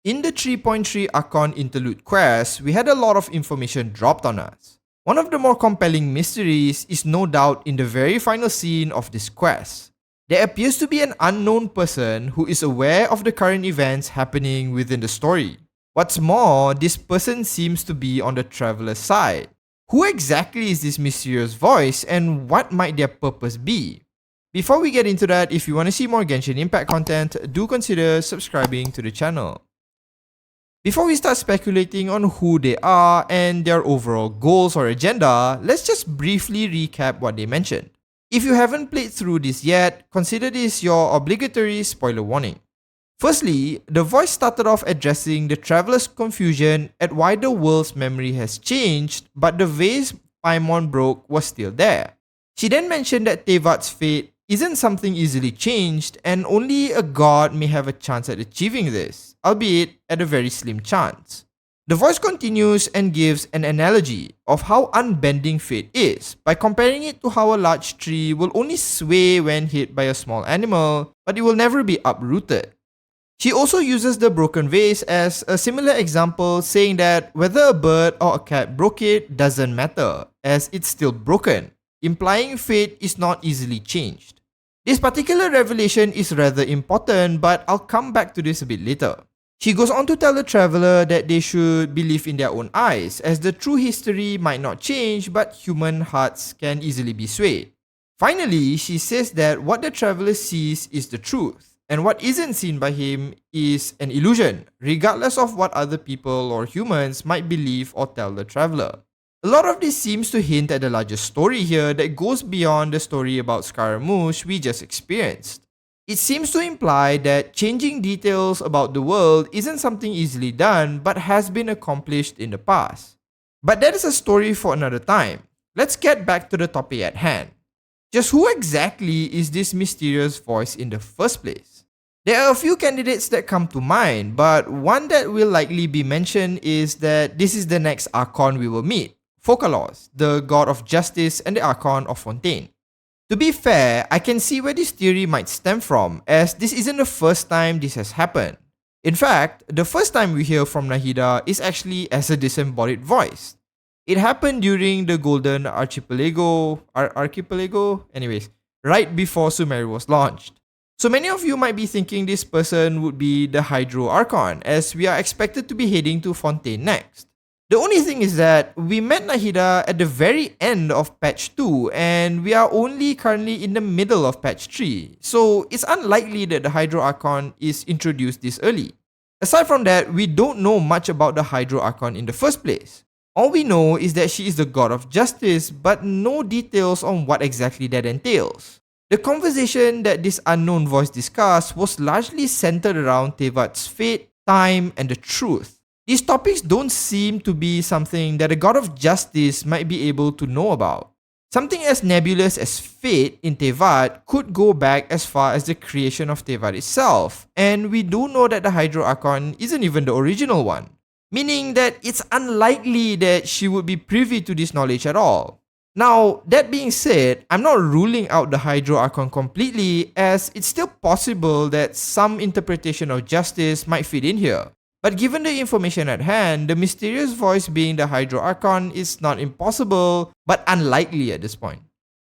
In the 3.3 Archon interlude quest, we had a lot of information dropped on us. One of the more compelling mysteries is no doubt in the very final scene of this quest. There appears to be an unknown person who is aware of the current events happening within the story. What's more, this person seems to be on the traveler's side. Who exactly is this mysterious voice and what might their purpose be? Before we get into that, if you want to see more Genshin Impact content, do consider subscribing to the channel. Before we start speculating on who they are and their overall goals or agenda, let's just briefly recap what they mentioned. If you haven't played through this yet, consider this your obligatory spoiler warning. Firstly, the voice started off addressing the traveler's confusion at why the world's memory has changed, but the vase Paimon broke was still there. She then mentioned that Tevat's fate isn't something easily changed, and only a god may have a chance at achieving this, albeit at a very slim chance. The voice continues and gives an analogy of how unbending fate is by comparing it to how a large tree will only sway when hit by a small animal, but it will never be uprooted. She also uses the broken vase as a similar example, saying that whether a bird or a cat broke it doesn't matter, as it's still broken, implying fate is not easily changed. This particular revelation is rather important, but I'll come back to this a bit later. She goes on to tell the traveler that they should believe in their own eyes, as the true history might not change, but human hearts can easily be swayed. Finally, she says that what the traveler sees is the truth, and what isn't seen by him is an illusion, regardless of what other people or humans might believe or tell the traveler. A lot of this seems to hint at the larger story here that goes beyond the story about Scaramouche we just experienced. It seems to imply that changing details about the world isn't something easily done but has been accomplished in the past. But that is a story for another time. Let's get back to the topic at hand. Just who exactly is this mysterious voice in the first place? There are a few candidates that come to mind, but one that will likely be mentioned is that this is the next Archon we will meet, Focalors, the god of justice and the Archon of Fontaine. To be fair, I can see where this theory might stem from, as this isn't the first time this has happened. In fact, the first time we hear from Nahida is actually as a disembodied voice. It happened during the Golden Archipelago, right before Sumeru was launched. So many of you might be thinking this person would be the Hydro Archon, as we are expected to be heading to Fontaine next. The only thing is that we met Nahida at the very end of patch 2 and we are only currently in the middle of patch 3, so it's unlikely that the Hydro Archon is introduced this early. Aside from that, we don't know much about the Hydro Archon in the first place. All we know is that she is the god of justice, but no details on what exactly that entails. The conversation that this unknown voice discussed was largely centered around Tevat's fate, time, and the truth. These topics don't seem to be something that a god of justice might be able to know about. Something as nebulous as fate in Tevat could go back as far as the creation of Tevat itself, and we do know that the Hydro Archon isn't even the original one, meaning that it's unlikely that she would be privy to this knowledge at all. Now, that being said, I'm not ruling out the Hydro Archon completely, as it's still possible that some interpretation of justice might fit in here. But given the information at hand, the mysterious voice being the Hydro Archon is not impossible, but unlikely at this point.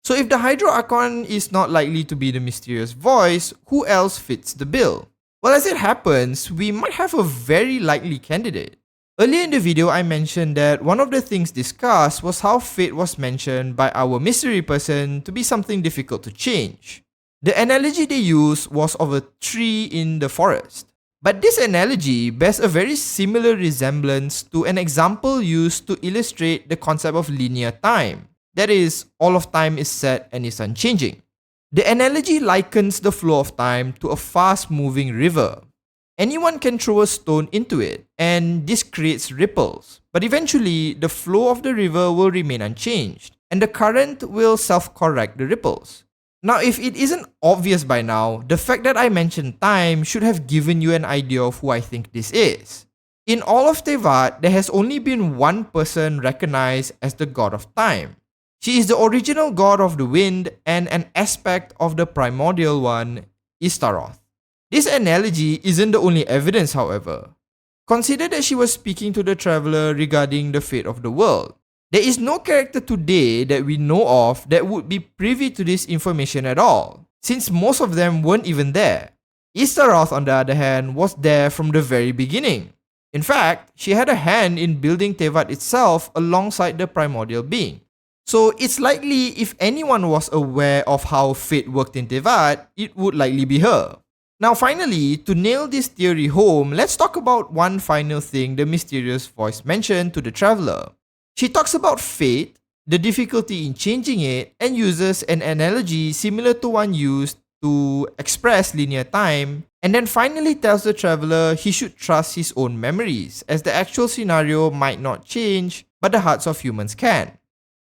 So if the Hydro Archon is not likely to be the mysterious voice, who else fits the bill? Well, as it happens, we might have a very likely candidate. Earlier in the video, I mentioned that one of the things discussed was how fate was mentioned by our mystery person to be something difficult to change. The analogy they used was of a tree in the forest. But this analogy bears a very similar resemblance to an example used to illustrate the concept of linear time. That is, all of time is set and is unchanging. The analogy likens the flow of time to a fast-moving river. Anyone can throw a stone into it, and this creates ripples. But eventually, the flow of the river will remain unchanged, and the current will self-correct the ripples. Now, if it isn't obvious by now, the fact that I mentioned time should have given you an idea of who I think this is. In all of Tevat, there has only been one person recognized as the god of time. She is the original god of the wind and an aspect of the primordial one, Istaroth. This analogy isn't the only evidence, however. Consider that she was speaking to the traveler regarding the fate of the world. There is no character today that we know of that would be privy to this information at all, since most of them weren't even there. Istaroth, on the other hand, was there from the very beginning. In fact, she had a hand in building Tevat itself alongside the primordial being. So it's likely if anyone was aware of how fate worked in Tevat, it would likely be her. Now finally, to nail this theory home, let's talk about one final thing the mysterious voice mentioned to the traveler. She talks about fate, the difficulty in changing it, and uses an analogy similar to one used to express linear time, and then finally tells the traveler he should trust his own memories, as the actual scenario might not change, but the hearts of humans can.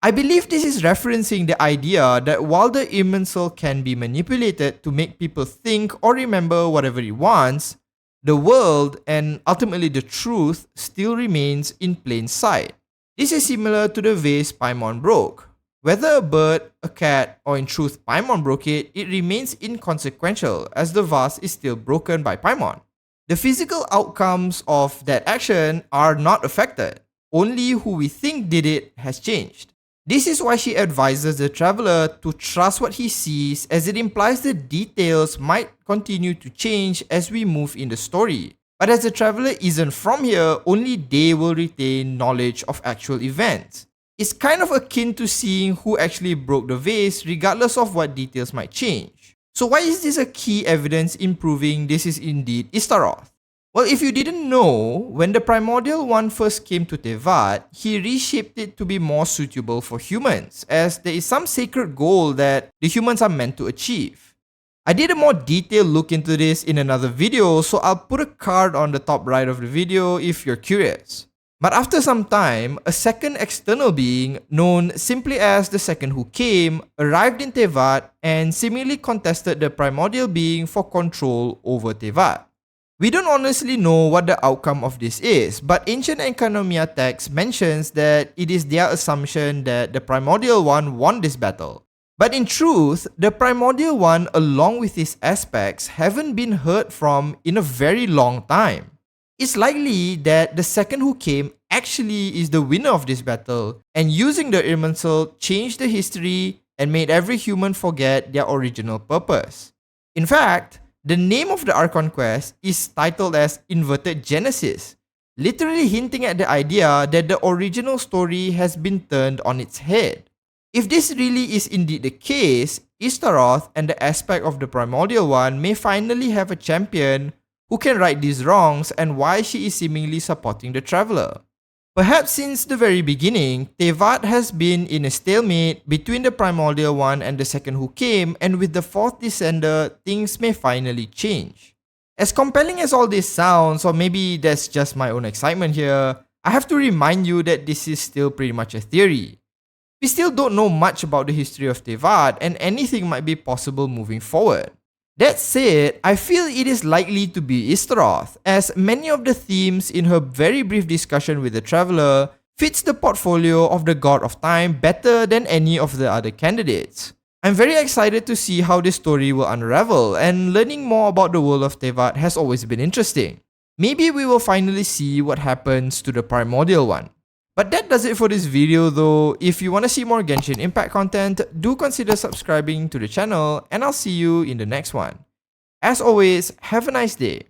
I believe this is referencing the idea that while the immensal can be manipulated to make people think or remember whatever it wants, the world and ultimately the truth still remains in plain sight. This is similar to the vase Paimon broke. Whether a bird, a cat, or in truth Paimon broke it, it remains inconsequential as the vase is still broken by Paimon. The physical outcomes of that action are not affected. Only who we think did it has changed. This is why she advises the traveler to trust what he sees, as it implies the details might continue to change as we move in the story. But as the traveler isn't from here, only they will retain knowledge of actual events. It's kind of akin to seeing who actually broke the vase regardless of what details might change. So why is this a key evidence in proving this is indeed Istaroth? Well, if you didn't know, when the Primordial one first came to Tevat, he reshaped it to be more suitable for humans, as there is some sacred goal that the humans are meant to achieve. I did a more detailed look into this in another video, so I'll put a card on the top right of the video if you're curious. But after some time, a second external being, known simply as the Second Who Came, arrived in Tevat and seemingly contested the Primordial being for control over Tevat. We don't honestly know what the outcome of this is, but ancient Enkanomiya text mentions that it is their assumption that the Primordial One won this battle. But in truth, the Primordial One along with his aspects haven't been heard from in a very long time. It's likely that the Second Who Came actually is the winner of this battle, and using the Irminsul changed the history and made every human forget their original purpose. In fact, the name of the Archon quest is titled as Inverted Genesis, literally hinting at the idea that the original story has been turned on its head. If this really is indeed the case, Istaroth and the aspect of the Primordial One may finally have a champion who can right these wrongs, and why she is seemingly supporting the traveler. Perhaps since the very beginning, Tevat has been in a stalemate between the Primordial One and the Second Who Came, and with the fourth descender, things may finally change. As compelling as all this sounds, or maybe that's just my own excitement here, I have to remind you that this is still pretty much a theory. We still don't know much about the history of Tevat, and anything might be possible moving forward. That said, I feel it is likely to be Istaroth, as many of the themes in her very brief discussion with the traveler fits the portfolio of the God of Time better than any of the other candidates. I'm very excited to see how this story will unravel, and learning more about the world of Tevat has always been interesting. Maybe we will finally see what happens to the Primordial One. But that does it for this video though. If you want to see more Genshin Impact content, do consider subscribing to the channel, and I'll see you in the next one. As always, have a nice day.